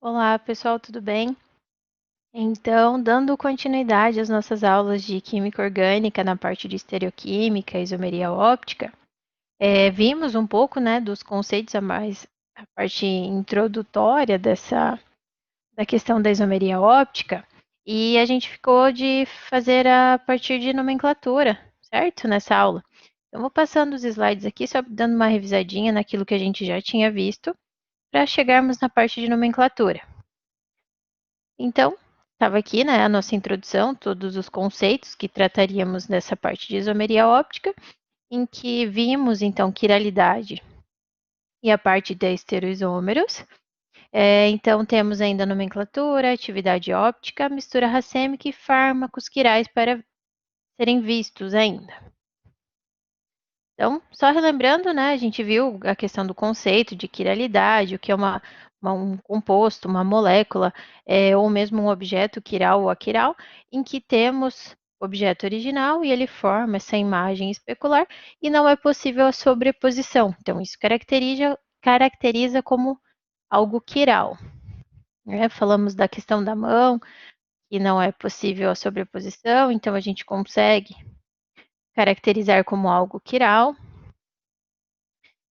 Olá, pessoal, tudo bem? Então, dando continuidade às nossas aulas de química orgânica na parte de estereoquímica, isomeria óptica, vimos um pouco, né, dos conceitos a parte introdutória da questão da isomeria óptica, e a gente ficou de fazer a partir de nomenclatura, certo? Nessa aula. Então, vou passando os slides aqui, só dando uma revisadinha naquilo que a gente já tinha visto, para chegarmos na parte de nomenclatura. Então, estava aqui, né, a nossa introdução, todos os conceitos que trataríamos dessa parte de isomeria óptica, em que vimos, então, quiralidade e a parte de estereoisômeros. Então, temos ainda a nomenclatura, atividade óptica, mistura racêmica e fármacos quirais para serem vistos ainda. Então, só relembrando, né, a gente viu a questão do conceito de quiralidade, o que é um composto, uma molécula, ou mesmo um objeto quiral ou aquiral, em que temos o objeto original e ele forma essa imagem especular e não é possível a sobreposição. Então, isso caracteriza como algo quiral. Né? Falamos da questão da mão, que não é possível a sobreposição, então a gente consegue caracterizar como algo quiral.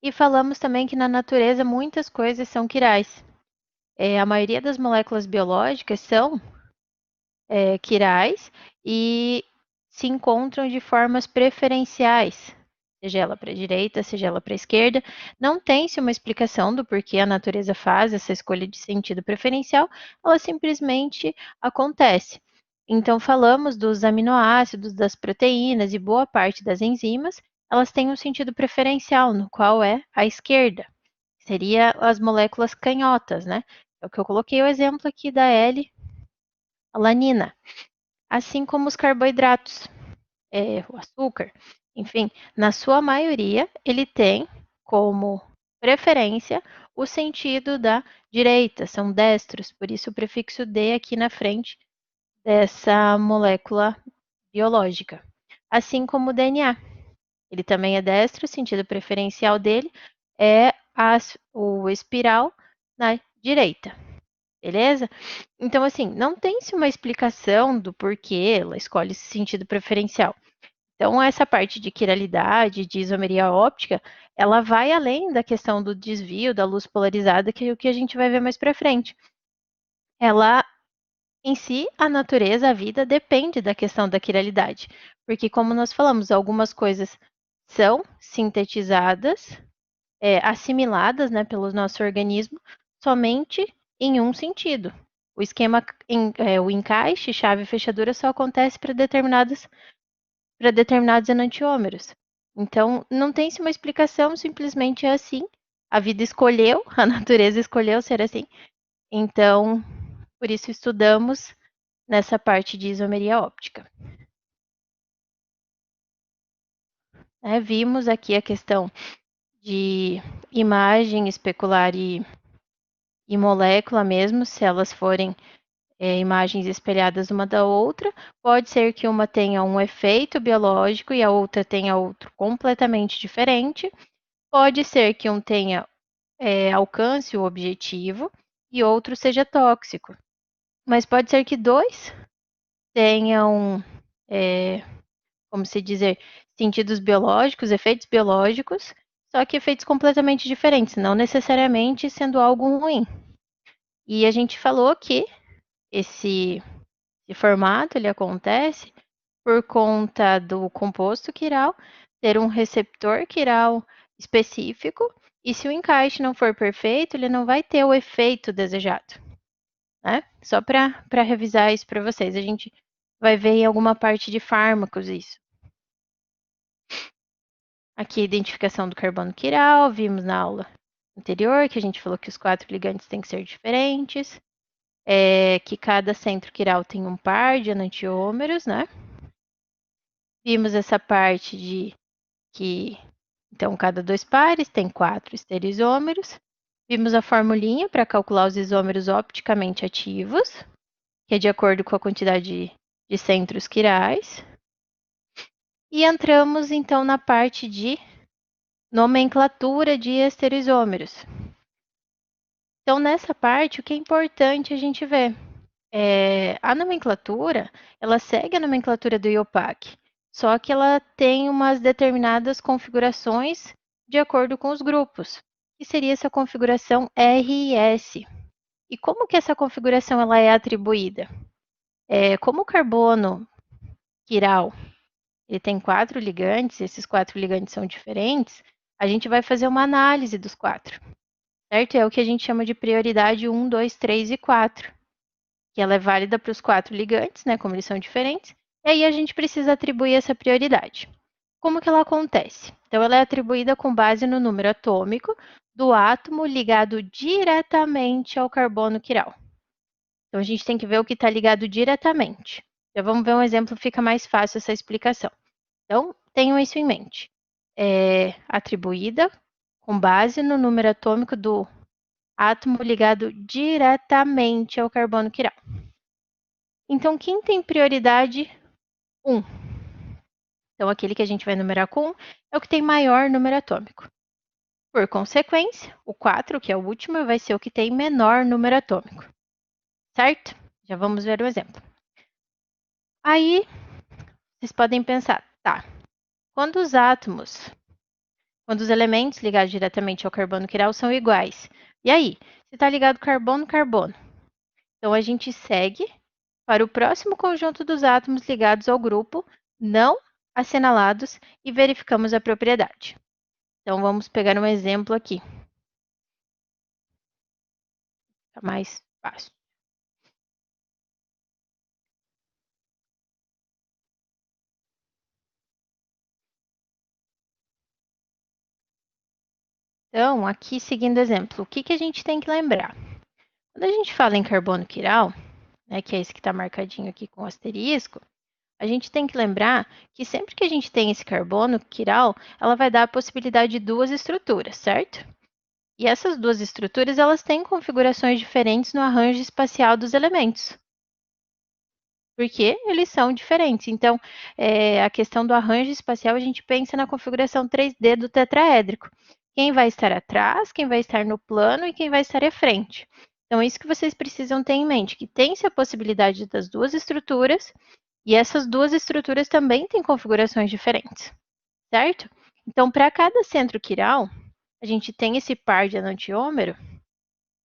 E falamos também que na natureza muitas coisas são quirais. A maioria das moléculas biológicas são quirais e se encontram de formas preferenciais, seja ela para a direita, seja ela para a esquerda. Não tem-se uma explicação do porquê a natureza faz essa escolha de sentido preferencial, ela simplesmente acontece. Então, falamos dos aminoácidos, das proteínas e boa parte das enzimas, elas têm um sentido preferencial, no qual é a esquerda. Seria as moléculas canhotas, né? É o que eu coloquei o exemplo aqui da L-alanina. Assim como os carboidratos, o açúcar, enfim, na sua maioria, ele tem como preferência o sentido da direita, são destros, por isso o prefixo D aqui na frente dessa molécula biológica. Assim como o DNA, ele também é destro, o sentido preferencial dele é o espiral na direita, beleza? Então, assim, não tem-se uma explicação do porquê ela escolhe esse sentido preferencial. Então, essa parte de quiralidade, de isomeria óptica, ela vai além da questão do desvio da luz polarizada, que é o que a gente vai ver mais para frente. Ela, em si, a natureza, a vida, depende da questão da quiralidade. Porque, como nós falamos, algumas coisas são sintetizadas, assimiladas, né, pelo nosso organismo, somente em um sentido. O esquema, o encaixe, chave e fechadura só acontece para determinados enantiômeros. Então, não tem-se uma explicação, simplesmente é assim. A vida escolheu, a natureza escolheu ser assim. Então, por isso estudamos nessa parte de isomeria óptica. Vimos aqui a questão de imagem especular e molécula mesmo, se elas forem imagens espelhadas uma da outra, pode ser que uma tenha um efeito biológico e a outra tenha outro completamente diferente. Pode ser que um tenha alcance o objetivo e outro seja tóxico. Mas pode ser que dois tenham, como se dizer, sentidos biológicos, efeitos biológicos, só que efeitos completamente diferentes, não necessariamente sendo algo ruim. E a gente falou que esse formato ele acontece por conta do composto quiral ter um receptor quiral específico, e se o encaixe não for perfeito, ele não vai ter o efeito desejado. Né? Só para revisar isso para vocês, a gente vai ver em alguma parte de fármacos isso. Aqui a identificação do carbono quiral, vimos na aula anterior que a gente falou que os 4 ligantes têm que ser diferentes, que cada centro quiral tem um par de enantiômeros, né? Vimos essa parte de que, então, cada 2 pares tem 4 estereoisômeros. Vimos a formulinha para calcular os isômeros opticamente ativos, que é de acordo com a quantidade de centros quirais. E entramos, então, na parte de nomenclatura de estereoisômeros. Então, nessa parte, o que é importante a gente ver? A nomenclatura, ela segue a nomenclatura do IUPAC, só que ela tem umas determinadas configurações de acordo com os grupos, que seria essa configuração RS. E como que essa configuração ela é atribuída? Como o carbono quiral ele tem 4 ligantes, esses 4 ligantes são diferentes, a gente vai fazer uma análise dos 4, certo? É o que a gente chama de prioridade 1, 2, 3 e 4, que ela é válida para os 4 ligantes, né, como eles são diferentes, e aí a gente precisa atribuir essa prioridade. Como que ela acontece? Então, ela é atribuída com base no número atômico do átomo ligado diretamente ao carbono quiral. Então, a gente tem que ver o que está ligado diretamente. Já vamos ver um exemplo, fica mais fácil essa explicação. Então, tenham isso em mente. É atribuída com base no número atômico do átomo ligado diretamente ao carbono quiral. Então, quem tem prioridade 1? Então, aquele que a gente vai numerar com 1 é o que tem maior número atômico. Por consequência, o 4, que é o último, vai ser o que tem menor número atômico. Certo? Já vamos ver o exemplo. Aí, vocês podem pensar, tá, quando os elementos ligados diretamente ao carbono quiral são iguais, e aí? Se está ligado carbono-carbono, então a gente segue para o próximo conjunto dos átomos ligados ao grupo não assinalados e verificamos a propriedade. Então, vamos pegar um exemplo aqui. Fica mais fácil. Então, aqui seguindo o exemplo, o que a gente tem que lembrar? Quando a gente fala em carbono quiral, né, que é esse que está marcadinho aqui com asterisco, a gente tem que lembrar que sempre que a gente tem esse carbono quiral, ela vai dar a possibilidade de duas estruturas, certo? E essas duas estruturas, elas têm configurações diferentes no arranjo espacial dos elementos. Porque eles são diferentes. Então, a questão do arranjo espacial, a gente pensa na configuração 3D do tetraédrico. Quem vai estar atrás, quem vai estar no plano e quem vai estar à frente. Então, é isso que vocês precisam ter em mente, que tem-se a possibilidade das duas estruturas, e essas duas estruturas também têm configurações diferentes, certo? Então, para cada centro quiral, a gente tem esse par de enantiômero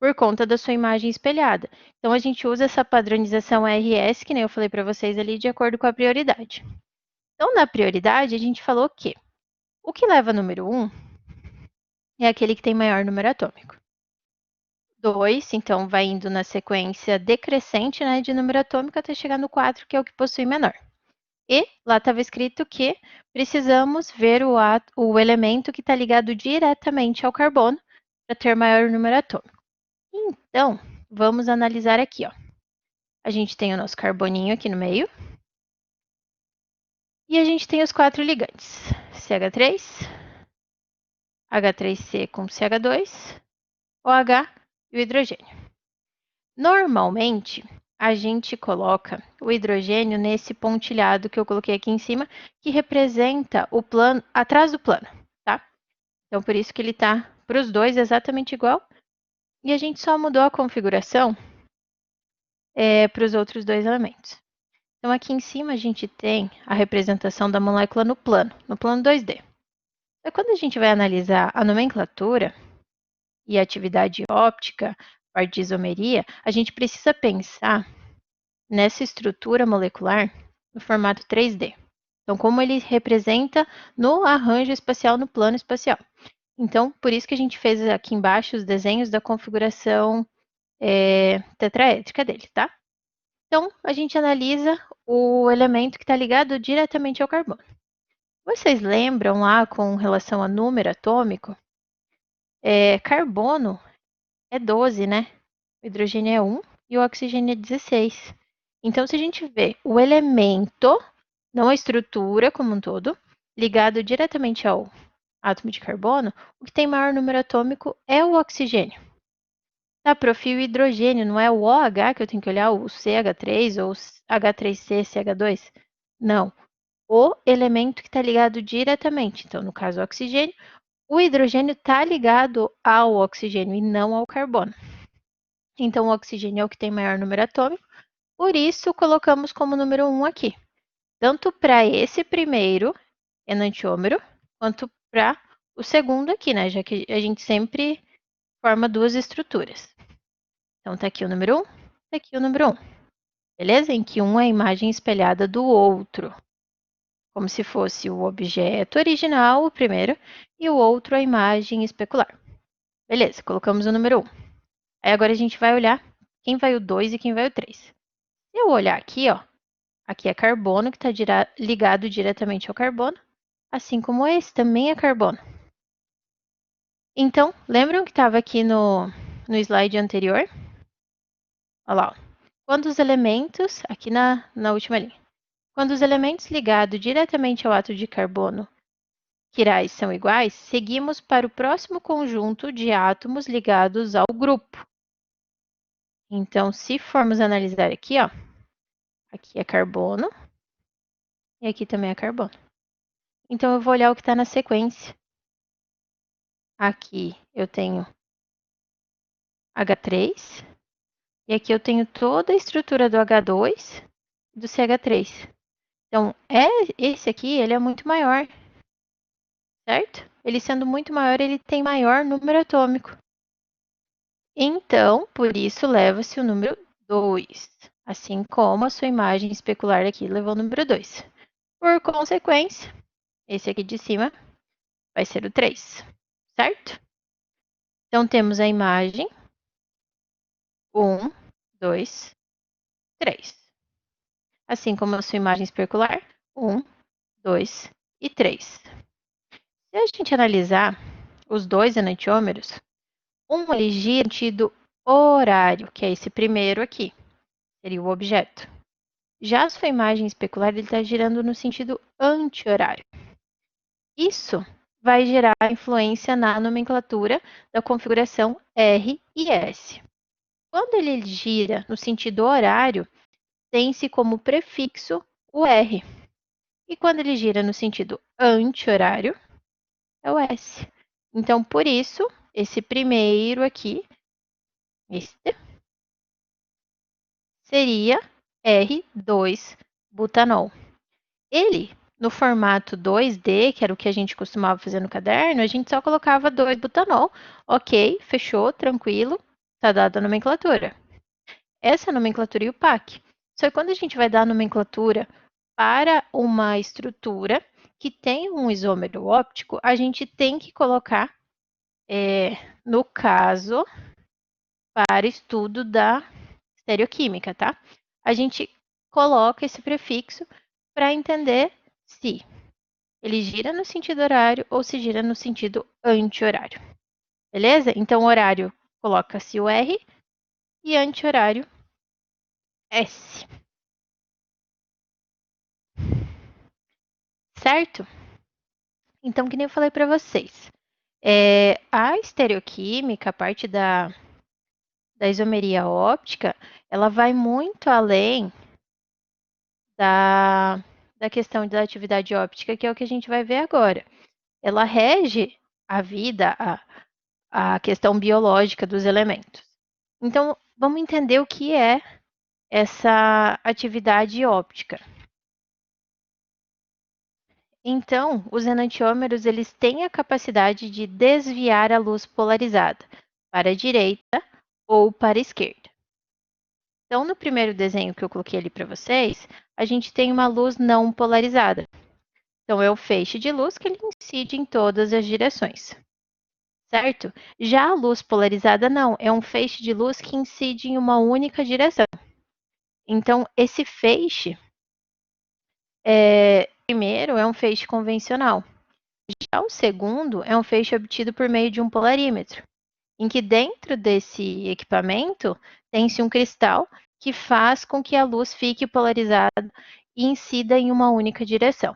por conta da sua imagem espelhada. Então, a gente usa essa padronização RS, que nem eu falei para vocês ali, de acordo com a prioridade. Então, na prioridade, a gente falou que o que leva número 1 é aquele que tem maior número atômico. 2, então, vai indo na sequência decrescente, né, de número atômico até chegar no 4, que é o que possui menor. E lá estava escrito que precisamos ver o elemento que está ligado diretamente ao carbono para ter maior número atômico. Então, vamos analisar aqui, ó. A gente tem o nosso carboninho aqui no meio. E a gente tem os 4 ligantes. CH3, H3C com CH2, OH e o hidrogênio. Normalmente, a gente coloca o hidrogênio nesse pontilhado que eu coloquei aqui em cima, que representa o plano, atrás do plano, tá? Então, por isso que ele tá para os dois exatamente igual. E a gente só mudou a configuração para os outros dois elementos. Então, aqui em cima a gente tem a representação da molécula no plano 2D. Então, quando a gente vai analisar a nomenclatura e a atividade óptica, parte de isomeria, a gente precisa pensar nessa estrutura molecular no formato 3D. Então, como ele representa no arranjo espacial, no plano espacial. Então, por isso que a gente fez aqui embaixo os desenhos da configuração tetraédrica dele, tá? Então, a gente analisa o elemento que está ligado diretamente ao carbono. Vocês lembram lá com relação a número atômico? Carbono é 12, né? O hidrogênio é 1 e o oxigênio é 16. Então, se a gente vê o elemento, não a estrutura como um todo, ligado diretamente ao átomo de carbono, o que tem maior número atômico é o oxigênio. Tá, profil hidrogênio, não é o OH que eu tenho que olhar, o CH3 ou o H3C, CH2? Não. O elemento que está ligado diretamente. Então, no caso, o oxigênio, o hidrogênio está ligado ao oxigênio e não ao carbono. Então, o oxigênio é o que tem maior número atômico, por isso colocamos como número 1 aqui. Tanto para esse primeiro enantiômero, quanto para o segundo aqui, né? Já que a gente sempre forma duas estruturas. Então, tá aqui o número 1, tá aqui o número 1. Beleza? Em que um é a imagem espelhada do outro. Como se fosse o objeto original, o primeiro, e o outro a imagem especular. Beleza, colocamos o número 1. Aí agora a gente vai olhar quem vai o 2 e quem vai o 3. Se eu olhar aqui, ó, aqui é carbono, que está ligado diretamente ao carbono, assim como esse também é carbono. Então, lembram que estava aqui no slide anterior? Olha lá, ó. Quando os elementos, aqui na última linha, quando os elementos ligados diretamente ao átomo de carbono quirais são iguais, seguimos para o próximo conjunto de átomos ligados ao grupo. Então, se formos analisar aqui, ó, aqui é carbono e aqui também é carbono. Então, eu vou olhar o que está na sequência. Aqui eu tenho H3 e aqui eu tenho toda a estrutura do H2 e do CH3. Então, esse aqui, ele é muito maior, certo? Ele sendo muito maior, ele tem maior número atômico. Então, por isso, leva-se o número 2, assim como a sua imagem especular aqui levou o número 2. Por consequência, esse aqui de cima vai ser o 3, certo? Então, temos a imagem 1, 2, 3. Assim como a sua imagem especular, 1, 2 e 3. Se a gente analisar os dois enantiômeros, ele gira no sentido horário, que é esse primeiro aqui, seria o objeto. Já a sua imagem especular, ele está girando no sentido anti-horário. Isso vai gerar influência na nomenclatura da configuração R e S. Quando ele gira no sentido horário, tem-se como prefixo o R. E quando ele gira no sentido anti-horário, é o S. Então, por isso, esse primeiro aqui, este, seria R2-butanol. Ele, no formato 2D, que era o que a gente costumava fazer no caderno, a gente só colocava 2-butanol. Ok, fechou, tranquilo, está dada a nomenclatura. Essa é a nomenclatura IUPAC. Só que quando a gente vai dar a nomenclatura para uma estrutura que tem um isômero óptico, a gente tem que colocar, no caso, para estudo da estereoquímica, tá? A gente coloca esse prefixo para entender se ele gira no sentido horário ou se gira no sentido anti-horário. Beleza? Então, horário coloca-se o R e anti-horário S. Certo? Então, que nem eu falei para vocês, a estereoquímica, a parte da isomeria óptica, ela vai muito além da questão da atividade óptica, que é o que a gente vai ver agora. Ela rege a vida, a questão biológica dos elementos. Então, vamos entender o que é essa atividade óptica. Então, os enantiômeros, eles têm a capacidade de desviar a luz polarizada para a direita ou para a esquerda. Então, no primeiro desenho que eu coloquei ali para vocês, a gente tem uma luz não polarizada. Então, é o feixe de luz que ele incide em todas as direções, certo? Já a luz polarizada não, é um feixe de luz que incide em uma única direção. Então, esse feixe, primeiro, é um feixe convencional. Já o segundo é um feixe obtido por meio de um polarímetro, em que dentro desse equipamento tem-se um cristal que faz com que a luz fique polarizada e incida em uma única direção,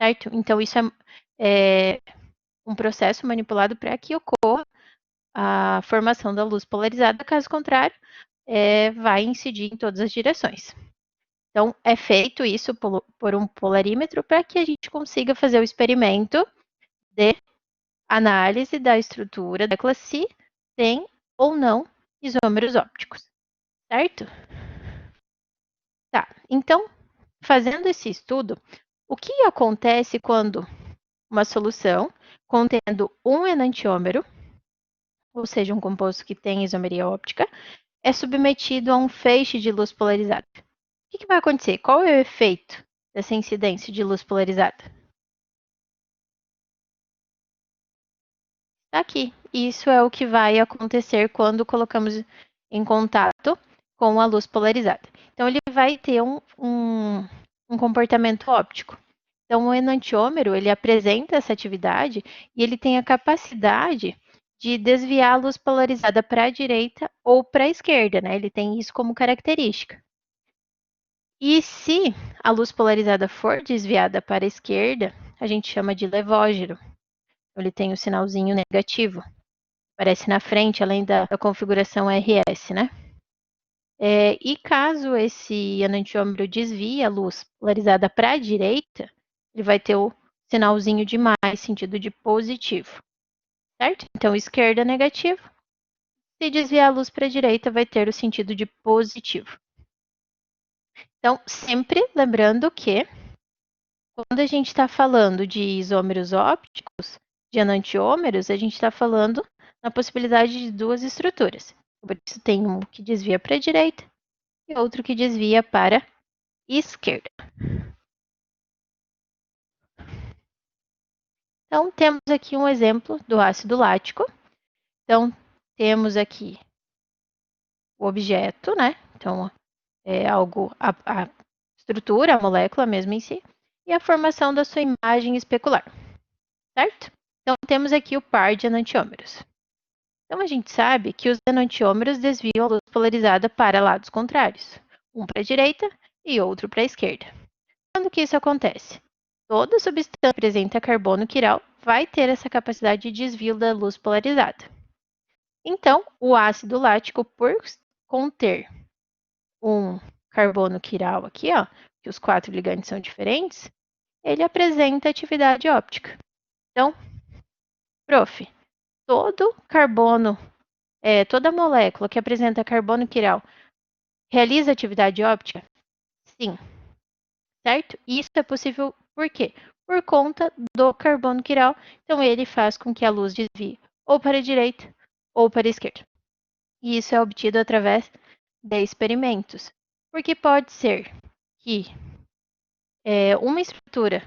certo? Então, isso é um processo manipulado para que ocorra a formação da luz polarizada, caso contrário, vai incidir em todas as direções. Então, é feito isso por um polarímetro para que a gente consiga fazer o experimento de análise da estrutura da se tem ou não isômeros ópticos, certo? Tá, então, fazendo esse estudo, o que acontece quando uma solução contendo um enantiômero, ou seja, um composto que tem isomeria óptica, é submetido a um feixe de luz polarizada? O que vai acontecer? Qual é o efeito dessa incidência de luz polarizada? Aqui. Isso é o que vai acontecer quando colocamos em contato com a luz polarizada. Então, ele vai ter um comportamento óptico. Então, o enantiômero, ele apresenta essa atividade e ele tem a capacidade de desviar a luz polarizada para a direita ou para a esquerda, né? Ele tem isso como característica. E se a luz polarizada for desviada para a esquerda, a gente chama de levógeno. Ele tem o sinalzinho negativo. Aparece na frente, além da configuração RS, né? E caso esse enantiômero desvie a luz polarizada para a direita, ele vai ter o sinalzinho de mais, sentido de positivo, certo? Então, esquerda negativo. Se desviar a luz para a direita, vai ter o sentido de positivo. Então, sempre lembrando que quando a gente está falando de isômeros ópticos, de enantiômeros, a gente está falando na possibilidade de duas estruturas. Por isso, tem um que desvia para a direita e outro que desvia para a esquerda. Então, temos aqui um exemplo do ácido lático. Então, temos aqui o objeto, né? Então, é algo, a estrutura, a molécula mesmo em si, e a formação da sua imagem especular, certo? Então, temos aqui o par de enantiômeros. Então, a gente sabe que os enantiômeros desviam a luz polarizada para lados contrários, um para a direita e outro para a esquerda. Quando que isso acontece? Toda substância que apresenta carbono quiral vai ter essa capacidade de desvio da luz polarizada. Então, o ácido lático, por conter um carbono quiral aqui, ó, que os 4 ligantes são diferentes, ele apresenta atividade óptica. Então, prof, todo carbono, toda molécula que apresenta carbono quiral realiza atividade óptica? Sim, certo? E isso é possível por quê? Por conta do carbono quiral. Então, ele faz com que a luz desvie ou para a direita ou para a esquerda. E isso é obtido através de experimentos. Porque pode ser que uma estrutura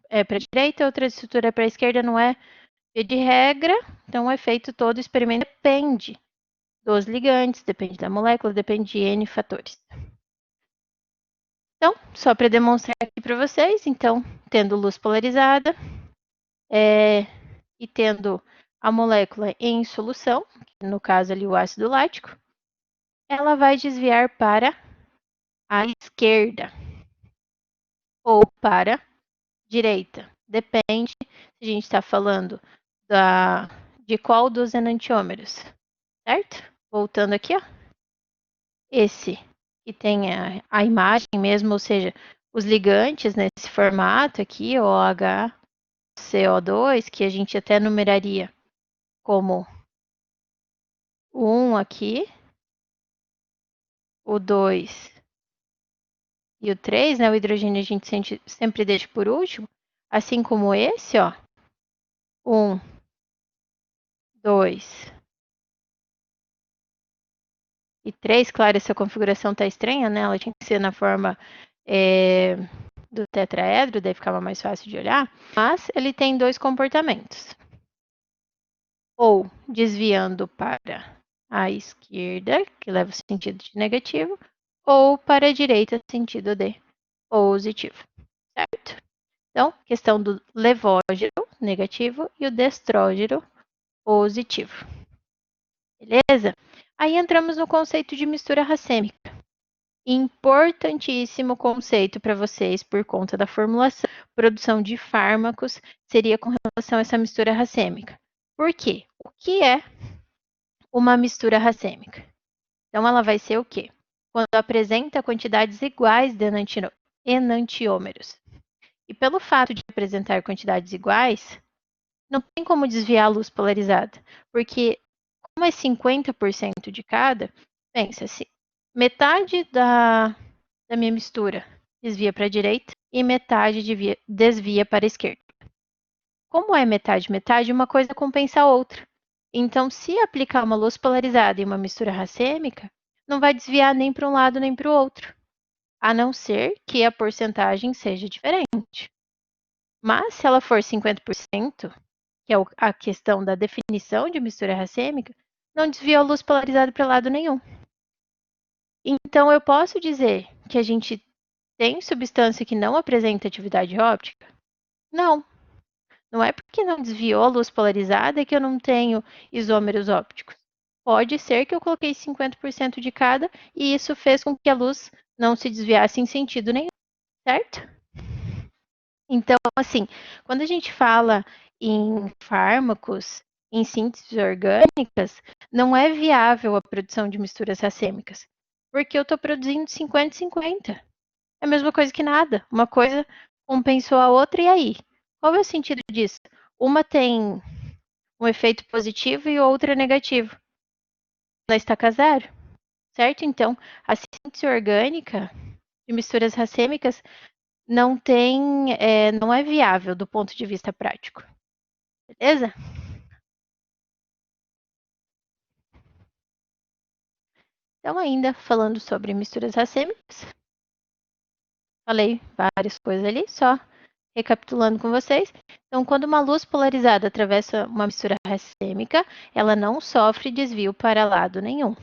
é para a direita, outra estrutura é para a esquerda, não é de regra. Então, é feito todo o experimento. Depende dos ligantes, depende da molécula, depende de N fatores. Então, só para demonstrar aqui para vocês, então, tendo luz polarizada e tendo a molécula em solução, no caso ali o ácido lático, ela vai desviar para a esquerda ou para a direita. Depende se a gente está falando de qual dos enantiômeros, certo? Voltando aqui, ó. Esse que tem a imagem mesmo, ou seja, os ligantes nesse formato aqui, OHCO2, que a gente até numeraria como o 1 aqui, o 2 e o 3, né? O hidrogênio a gente sempre deixa por último, assim como esse, ó. 1, 2 e 3. Claro, essa configuração tá estranha, né? Ela tinha que ser na forma do tetraedro, daí ficava mais fácil de olhar. Mas ele tem dois comportamentos. Ou desviando para a esquerda, que leva o sentido de negativo, ou para a direita, sentido de positivo, certo? Então, questão do levógeno negativo e o destrógeno positivo. Beleza? Aí entramos no conceito de mistura racêmica. Importantíssimo conceito para vocês por conta da formulação, produção de fármacos, seria com relação a essa mistura racêmica. Por quê? O que é uma mistura racêmica? Então, ela vai ser o quê? Quando apresenta quantidades iguais de enantiômeros. E pelo fato de apresentar quantidades iguais, não tem como desviar a luz polarizada, porque é 50% de cada, pensa, se metade da minha mistura desvia para a direita e metade desvia para a esquerda. Como é metade, metade, uma coisa compensa a outra. Então, se aplicar uma luz polarizada em uma mistura racêmica, não vai desviar nem para um lado nem para o outro, a não ser que a porcentagem seja diferente. Mas, se ela for 50%, que é a questão da definição de mistura racêmica, não desvia a luz polarizada para lado nenhum. Então, eu posso dizer que a gente tem substância que não apresenta atividade óptica? Não. Não é porque não desviou a luz polarizada que eu não tenho isômeros ópticos. Pode ser que eu coloquei 50% de cada e isso fez com que a luz não se desviasse em sentido nenhum, certo? Então, assim, quando a gente fala em fármacos, em sínteses orgânicas, não é viável a produção de misturas racêmicas, porque eu estou produzindo 50-50. É a mesma coisa que nada. Uma coisa compensou a outra, e aí? Qual é o sentido disso? Uma tem um efeito positivo e outra negativo. Ela estaca zero, certo? Então, a síntese orgânica de misturas racêmicas não é viável do ponto de vista prático. Beleza? Então, ainda falando sobre misturas racêmicas, falei várias coisas ali, só recapitulando com vocês. Então, quando uma luz polarizada atravessa uma mistura racêmica, ela não sofre desvio para lado nenhum.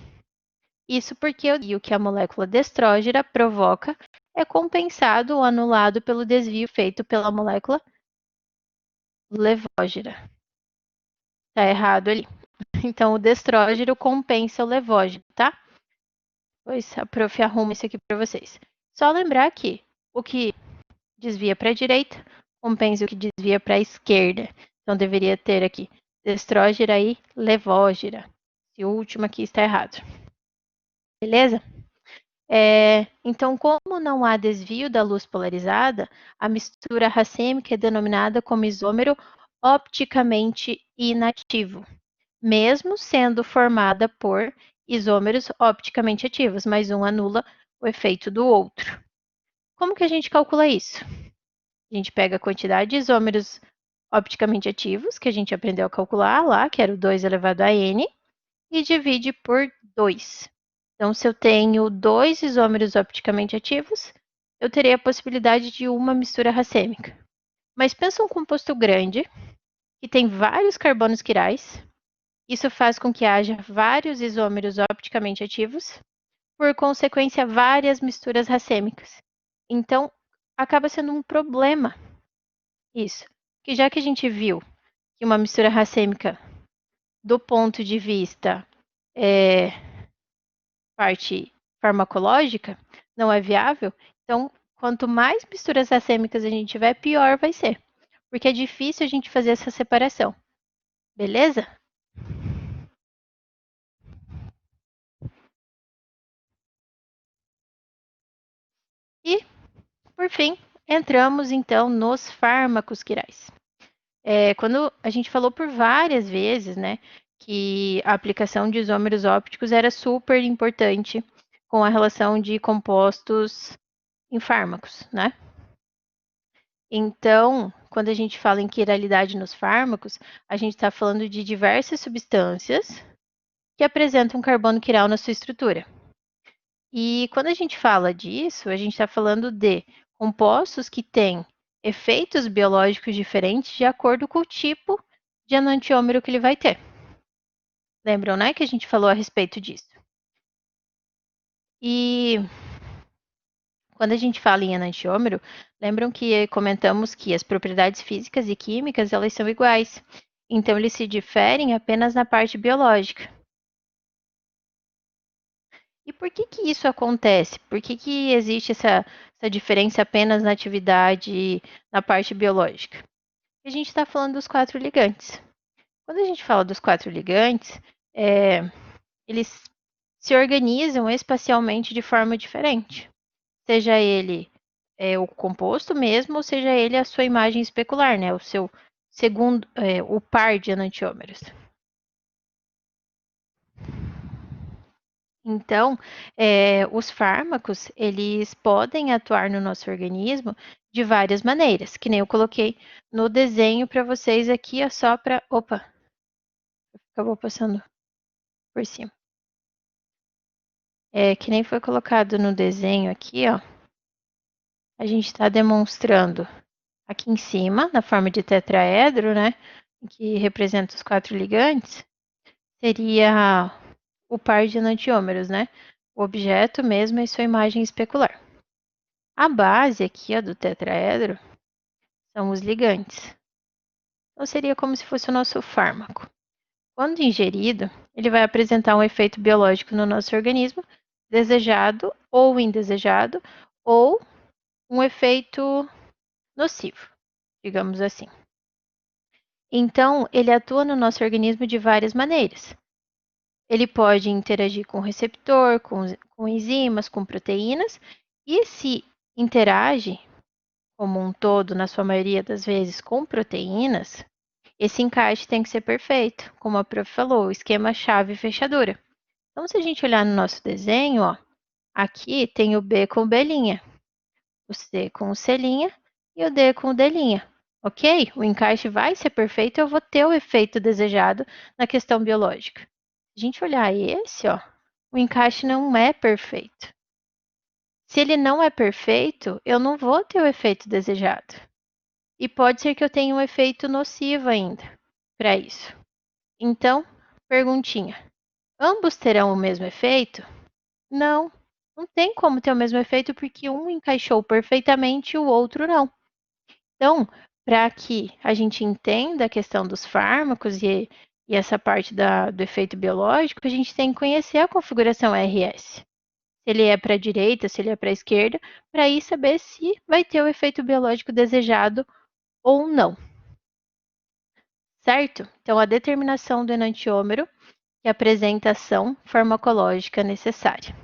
Isso porque o desvio que a molécula de estrógena provoca é compensado ou anulado pelo desvio feito pela molécula levógena. Tá errado ali. Então, o destrógeno compensa o levógeno, tá? Pois a prof arruma isso aqui para vocês. Só lembrar que o que desvia para a direita compensa o que desvia para a esquerda. Então, deveria ter aqui destrógena e levógena. E o último aqui está errado. Beleza? Então, como não há desvio da luz polarizada, a mistura racêmica é denominada como isômero opticamente inativo, mesmo sendo formada por isômeros opticamente ativos, mas um anula o efeito do outro. Como que a gente calcula isso? A gente pega a quantidade de isômeros opticamente ativos, que a gente aprendeu a calcular lá, que era o 2 elevado a n, e divide por 2. Então, se eu tenho 2 isômeros opticamente ativos, eu teria a possibilidade de uma mistura racêmica. Mas pensa um composto grande, que tem vários carbonos quirais. Isso faz com que haja vários isômeros opticamente ativos, por consequência, várias misturas racêmicas. Então, acaba sendo um problema isso. Que já que a gente viu que uma mistura racêmica, do ponto de vista parte farmacológica, não é viável, então quanto mais misturas racêmicas a gente tiver, pior vai ser. Porque é difícil a gente fazer essa separação. Beleza? E, por fim, entramos então nos fármacos quirais. Quando a gente falou por várias vezes, né, que a aplicação de isômeros ópticos era super importante com a relação de compostos em fármacos, né? Então, quando a gente fala em quiralidade nos fármacos, a gente está falando de diversas substâncias que apresentam carbono quiral na sua estrutura. E quando a gente fala disso, a gente está falando de compostos que têm efeitos biológicos diferentes de acordo com o tipo de enantiômero que ele vai ter. Lembram, né, que a gente falou a respeito disso? E quando a gente fala em enantiômero, lembram que comentamos que as propriedades físicas e químicas, elas são iguais. Então, eles se diferem apenas na parte biológica. E por que que isso acontece? Por que que existe essa diferença apenas na atividade, na parte biológica? A gente está falando dos quatro ligantes. Quando a gente fala dos quatro ligantes, eles se organizam espacialmente de forma diferente. Seja ele o composto mesmo, ou seja ele a sua imagem especular, né? O seu segundo, o par de enantiômeros. Então, os fármacos, eles podem atuar no nosso organismo de várias maneiras, que nem eu coloquei no desenho para vocês aqui, é só para... Opa, acabou passando por cima. Que nem foi colocado no desenho aqui, ó. A gente está demonstrando aqui em cima, na forma de tetraedro, né? Que representa os 4 ligantes, seria o par de enantiômeros, né? O objeto mesmo e sua imagem especular. A base aqui, ó, do tetraedro, são os ligantes. Então, seria como se fosse o nosso fármaco. Quando ingerido, ele vai apresentar um efeito biológico no nosso organismo, desejado ou indesejado, ou um efeito nocivo, digamos assim. Então, ele atua no nosso organismo de várias maneiras. Ele pode interagir com o receptor, com enzimas, com proteínas, e se interage, como um todo, na sua maioria das vezes, com proteínas, esse encaixe tem que ser perfeito, como a prof falou, esquema chave e fechadura. Então, se a gente olhar no nosso desenho, ó, aqui tem o B com belinha, o C com o C'linha e o D com o D'linha. Ok? O encaixe vai ser perfeito e eu vou ter o efeito desejado na questão biológica. Se a gente olhar esse, ó, o encaixe não é perfeito. Se ele não é perfeito, eu não vou ter o efeito desejado. E pode ser que eu tenha um efeito nocivo ainda para isso. Então, perguntinha: ambos terão o mesmo efeito? Não, não tem como ter o mesmo efeito porque um encaixou perfeitamente e o outro não. Então, para que a gente entenda a questão dos fármacos e essa parte do efeito biológico, a gente tem que conhecer a configuração RS. Se ele é para a direita, se ele é para a esquerda, para aí saber se vai ter o efeito biológico desejado ou não. Certo? Então, a determinação do enantiômero e a apresentação farmacológica necessária.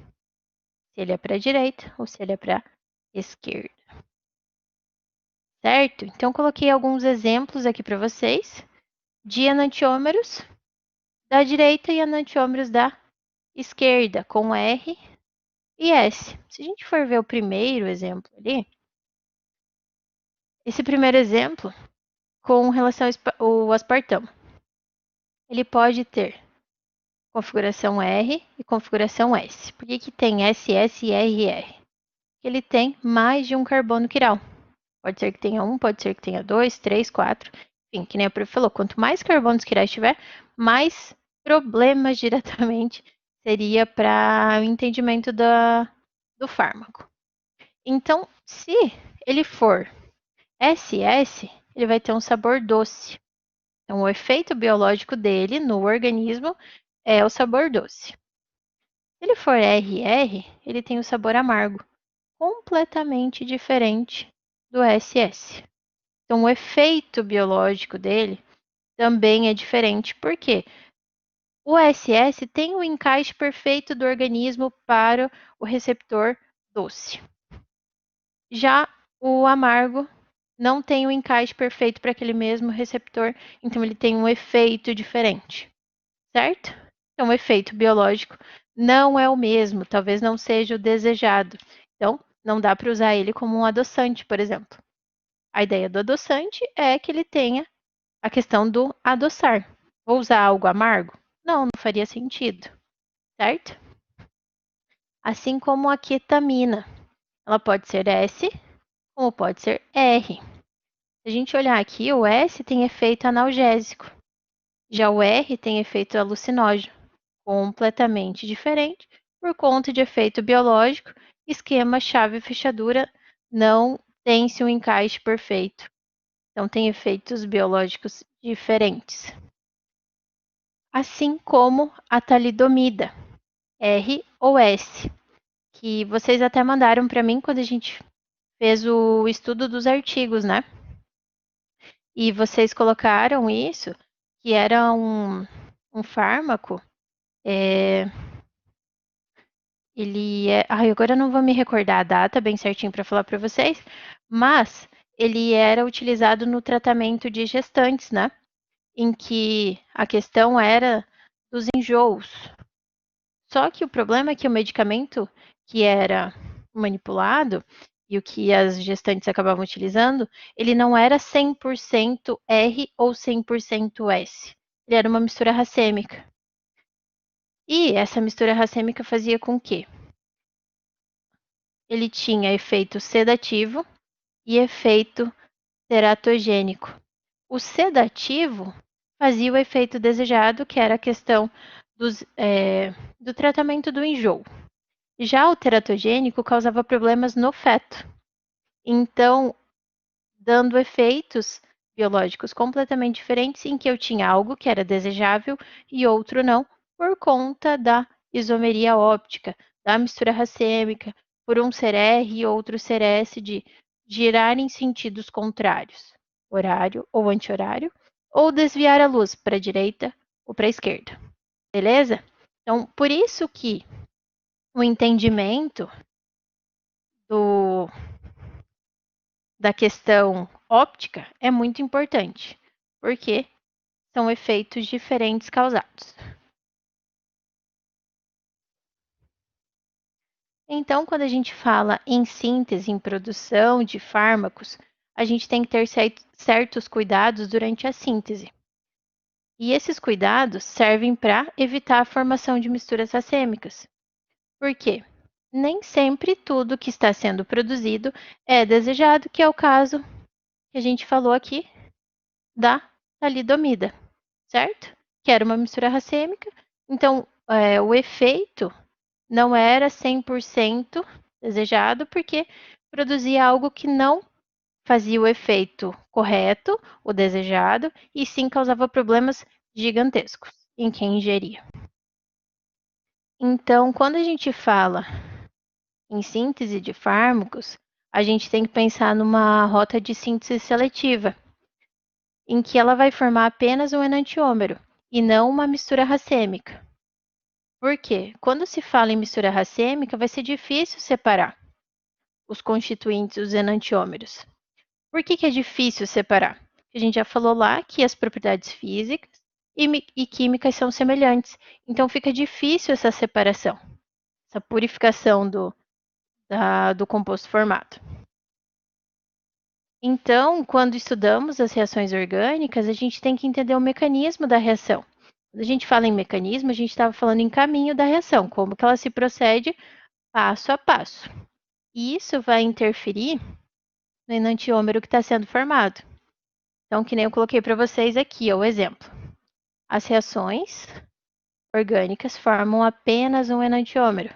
Se ele é para a direita ou se ele é para a esquerda. Certo? Então, coloquei alguns exemplos aqui para vocês de enantiômeros da direita e enantiômeros da esquerda, com R e S. Se a gente for ver o primeiro exemplo ali, esse primeiro exemplo, com relação ao aspartamo, ele pode ter configuração R e configuração S. Por que tem SS e RR? Ele tem mais de um carbono quiral. Pode ser que tenha um, pode ser que tenha dois, três, quatro. Enfim, que nem a prof falou, quanto mais carbonos quirais tiver, mais problemas diretamente seria para o entendimento do fármaco. Então, se ele for SS, ele vai ter um sabor doce. Então, o efeito biológico dele no organismo é o sabor doce. Se ele for RR, ele tem o sabor amargo, completamente diferente do SS. Então, o efeito biológico dele também é diferente, porque o SS tem o encaixe perfeito do organismo para o receptor doce. Já o amargo não tem o encaixe perfeito para aquele mesmo receptor, então ele tem um efeito diferente, certo? Então, o efeito biológico não é o mesmo, talvez não seja o desejado. Então, não dá para usar ele como um adoçante, por exemplo. A ideia do adoçante é que ele tenha a questão do adoçar. Vou usar algo amargo? Não, não faria sentido, certo? Assim como a ketamina. Ela pode ser S, como pode ser R. Se a gente olhar aqui, o S tem efeito analgésico. Já o R tem efeito alucinógeno, completamente diferente, por conta de efeito biológico, esquema chave-fechadura não tem-se um encaixe perfeito. Então, tem efeitos biológicos diferentes. Assim como a talidomida, R ou S, que vocês até mandaram para mim quando a gente fez o estudo dos artigos, né? E vocês colocaram isso, que era um fármaco, ele é... Ai, agora eu não vou me recordar a data bem certinho para falar para vocês, mas ele era utilizado no tratamento de gestantes, né? Em que a questão era dos enjoos. Só que o problema é que o medicamento que era manipulado e o que as gestantes acabavam utilizando, ele não era 100% R ou 100% S. Ele era uma mistura racêmica. E essa mistura racêmica fazia com que ele tinha efeito sedativo e efeito teratogênico. O sedativo fazia o efeito desejado, que era a questão do tratamento do enjoo. Já o teratogênico causava problemas no feto. Então, dando efeitos biológicos completamente diferentes, em que eu tinha algo que era desejável e outro não, por conta da isomeria óptica, da mistura racêmica, por um ser R e outro ser S, de girar em sentidos contrários, horário ou anti-horário, ou desviar a luz para a direita ou para a esquerda. Beleza? Então, por isso que o entendimento da questão óptica é muito importante, porque são efeitos diferentes causados. Então, quando a gente fala em síntese, em produção de fármacos, a gente tem que ter certos cuidados durante a síntese. E esses cuidados servem para evitar a formação de misturas racêmicas. Por quê? Nem sempre tudo que está sendo produzido é desejado, que é o caso que a gente falou aqui da talidomida, certo? Que era uma mistura racêmica. Então, o efeito não era 100% desejado, porque produzia algo que não fazia o efeito correto, o desejado, e sim causava problemas gigantescos em quem ingeria. Então, quando a gente fala em síntese de fármacos, a gente tem que pensar numa rota de síntese seletiva, em que ela vai formar apenas um enantiômero e não uma mistura racêmica. Por quê? Quando se fala em mistura racêmica, vai ser difícil separar os constituintes, os enantiômeros. Por que é difícil separar? A gente já falou lá que as propriedades físicas e químicas são semelhantes, então fica difícil essa separação, essa purificação do composto formado. Então, quando estudamos as reações orgânicas, a gente tem que entender o mecanismo da reação. Quando a gente fala em mecanismo, a gente estava falando em caminho da reação, como que ela se procede passo a passo. E isso vai interferir no enantiômero que está sendo formado. Então, que nem eu coloquei para vocês aqui, o exemplo. As reações orgânicas formam apenas um enantiômero.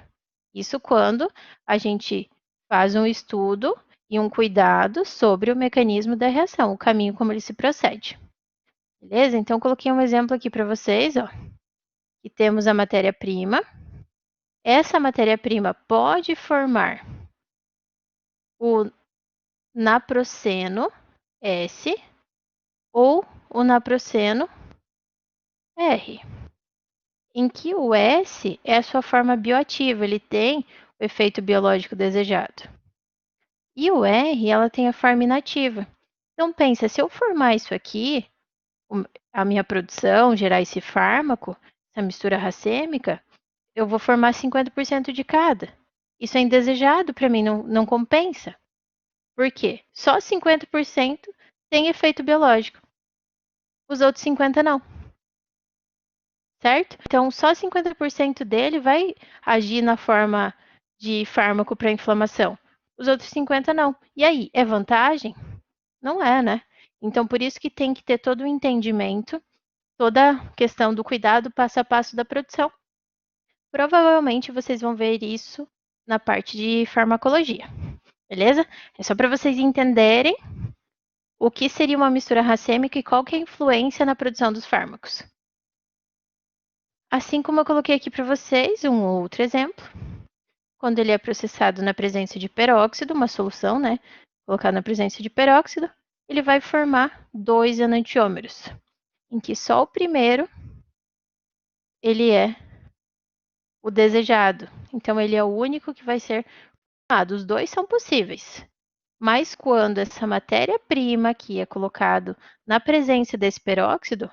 Isso quando a gente faz um estudo e um cuidado sobre o mecanismo da reação, o caminho como ele se procede. Beleza? Então, coloquei um exemplo aqui para vocês, ó, que temos a matéria-prima. Essa matéria-prima pode formar o naproceno S ou o naproceno R, em que o S é a sua forma bioativa, ele tem o efeito biológico desejado. E o R, ela tem a forma inativa. Então, pensa, se eu formar isso aqui, a minha produção, gerar esse fármaco, essa mistura racêmica, eu vou formar 50% de cada. Isso é indesejado para mim, não compensa. Por quê? Só 50% tem efeito biológico. Os outros 50% não. Certo? Então, só 50% dele vai agir na forma de fármaco para inflamação. Os outros 50% não. E aí, é vantagem? Não é, né? Então, por isso que tem que ter todo o entendimento, toda a questão do cuidado passo a passo da produção. Provavelmente vocês vão ver isso na parte de farmacologia, beleza? É só para vocês entenderem o que seria uma mistura racêmica e qual que é a influência na produção dos fármacos. Assim como eu coloquei aqui para vocês um outro exemplo, quando ele é processado na presença de peróxido, uma solução, né? Colocado na presença de peróxido, ele vai formar 2 enantiômeros, em que só o primeiro ele é o desejado. Então, ele é o único que vai ser formado. Os dois são possíveis. Mas quando essa matéria-prima aqui é colocado na presença desse peróxido,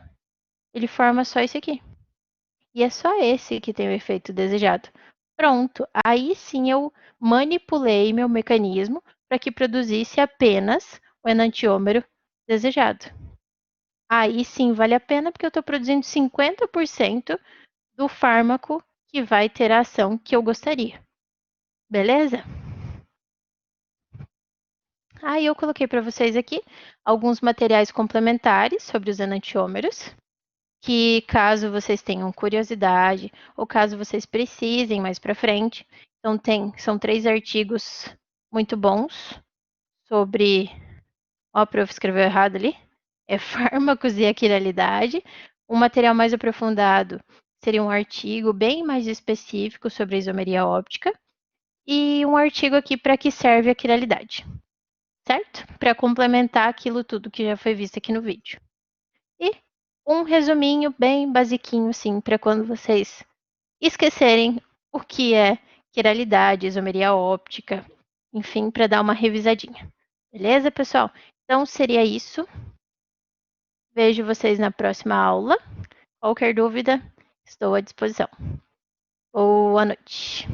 ele forma só esse aqui. e é só esse que tem o efeito desejado. Pronto, aí sim eu manipulei meu mecanismo para que produzisse apenas o enantiômero desejado. Aí sim vale a pena, porque eu estou produzindo 50% do fármaco que vai ter a ação que eu gostaria. Beleza? Aí eu coloquei para vocês aqui alguns materiais complementares sobre os enantiômeros, que caso vocês tenham curiosidade ou caso vocês precisem mais para frente, então são 3 artigos muito bons sobre, ó, a prof escreveu errado ali, é fármacos e a quiralidade. Um material mais aprofundado seria um artigo bem mais específico sobre a isomeria óptica e um artigo aqui para que serve a quiralidade, certo? Para complementar aquilo tudo que já foi visto aqui no vídeo. E um resuminho bem basiquinho, assim, para quando vocês esquecerem o que é quiralidade, isomeria óptica, enfim, para dar uma revisadinha. Beleza, pessoal? Então seria isso. Vejo vocês na próxima aula. Qualquer dúvida, estou à disposição. Boa noite.